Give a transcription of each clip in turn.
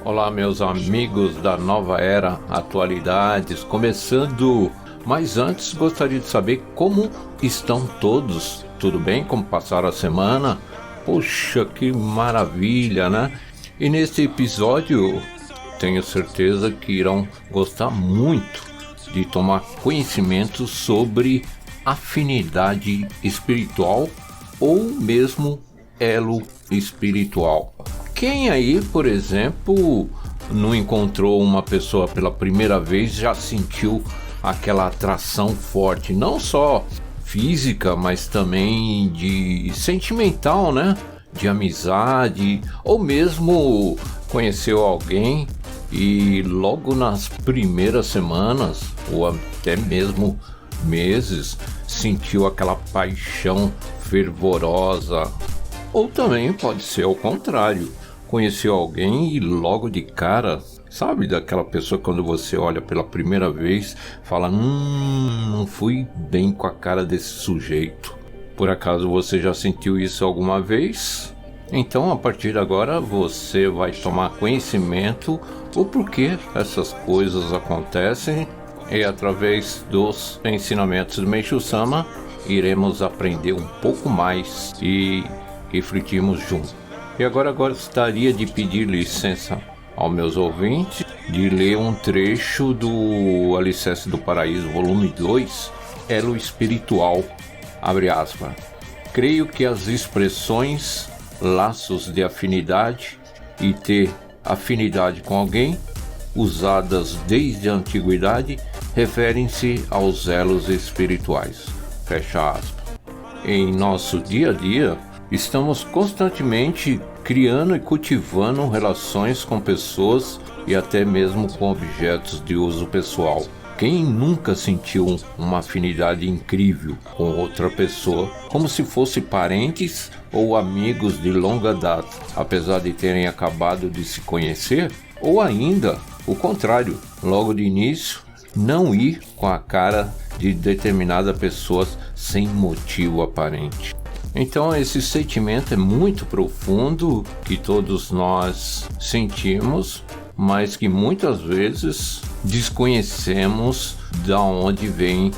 Olá, meus amigos da Nova Era Atualidades, começando, mas antes gostaria de saber como estão todos, tudo bem? Como passaram a semana? Poxa, que maravilha, né? E neste episódio, tenho certeza que irão gostar muito de tomar conhecimento sobre afinidade espiritual ou mesmo elo espiritual. Quem aí, por exemplo, não encontrou uma pessoa pela primeira vez, já sentiu aquela atração forte, não só física, mas também de sentimental, né? De amizade, ou mesmo conheceu alguém e logo nas primeiras semanas, ou até mesmo meses, sentiu aquela paixão fervorosa. Ou também pode ser ao contrário. Conheceu alguém e logo de cara, sabe daquela pessoa quando você olha pela primeira vez, fala, não fui bem com a cara desse sujeito. Por acaso você já sentiu isso alguma vez? Então a partir de agora você vai tomar conhecimento o porquê essas coisas acontecem e através dos ensinamentos do Meishu Sama iremos aprender um pouco mais e refletirmos juntos. E agora gostaria de pedir licença aos meus ouvintes de ler um trecho do Alicerce do Paraíso, volume 2, Elo Espiritual, abre aspas. Creio que as expressões laços de afinidade e ter afinidade com alguém, usadas desde a antiguidade, referem-se aos elos espirituais. Fecha aspas. Em nosso dia a dia, estamos constantemente criando e cultivando relações com pessoas e até mesmo com objetos de uso pessoal. Quem nunca sentiu uma afinidade incrível com outra pessoa, como se fossem parentes ou amigos de longa data, apesar de terem acabado de se conhecer? Ou ainda, o contrário, logo de início, não ir com a cara de determinada pessoa sem motivo aparente. Então esse sentimento é muito profundo que todos nós sentimos, mas que muitas vezes desconhecemos de onde vem.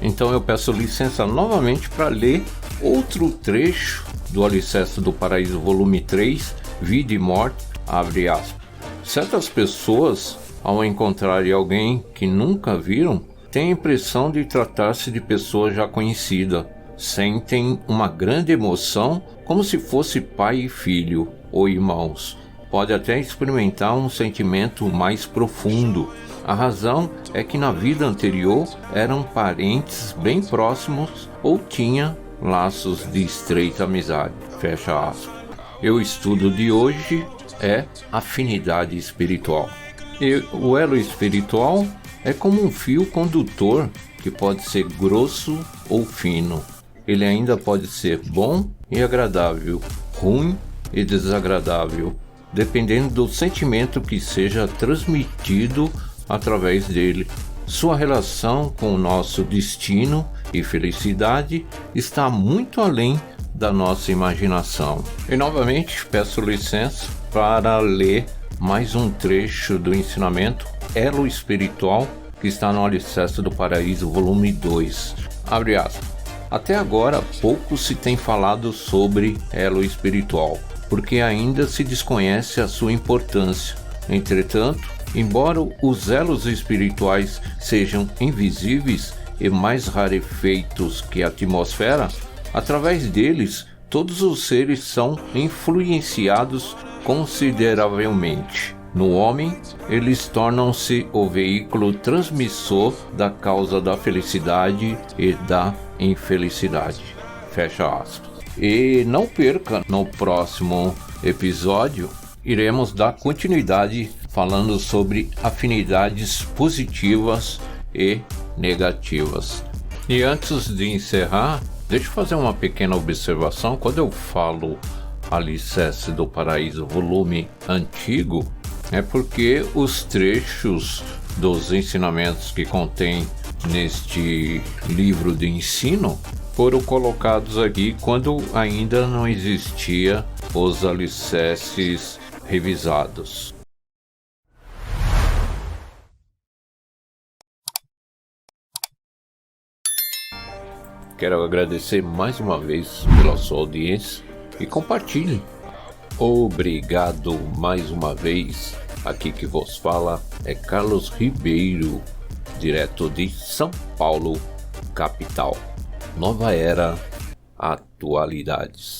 Então eu peço licença novamente para ler outro trecho do Alicerce do Paraíso, volume 3, Vida e Morte, abre aspas. Certas pessoas, ao encontrarem alguém que nunca viram, têm a impressão de tratar-se de pessoa já conhecida. Sentem uma grande emoção como se fosse pai e filho ou irmãos. Pode até experimentar um sentimento mais profundo. A razão é que na vida anterior eram parentes bem próximos ou tinham laços de estreita amizade. Fecha aspas. E o estudo de hoje é afinidade espiritual. E o elo espiritual é como um fio condutor que pode ser grosso ou fino. Ele ainda pode ser bom e agradável, ruim e desagradável, dependendo do sentimento que seja transmitido através dele. Sua relação com o nosso destino e felicidade está muito além da nossa imaginação. E novamente peço licença para ler mais um trecho do ensinamento Elo Espiritual que está no Alicerce do Paraíso, volume 2. Abre aspas. Até agora, pouco se tem falado sobre elo espiritual, porque ainda se desconhece a sua importância. Entretanto, embora os elos espirituais sejam invisíveis e mais rarefeitos que a atmosfera, através deles, todos os seres são influenciados consideravelmente. No homem, eles tornam-se o veículo transmissor da causa da felicidade e da infelicidade. Fecha aspas. E não perca, no próximo episódio, iremos dar continuidade falando sobre afinidades positivas e negativas. E antes de encerrar, deixa eu fazer uma pequena observação. Quando eu falo Alicerce do Paraíso, volume antigo, é porque os trechos dos ensinamentos que contém neste livro de ensino foram colocados aqui quando ainda não existia os alicerces revisados. Quero agradecer mais uma vez pela sua audiência e compartilhe. Obrigado mais uma vez. Aqui que vos fala é Carlos Ribeiro, direto de São Paulo, capital. Nova Era Atualidades.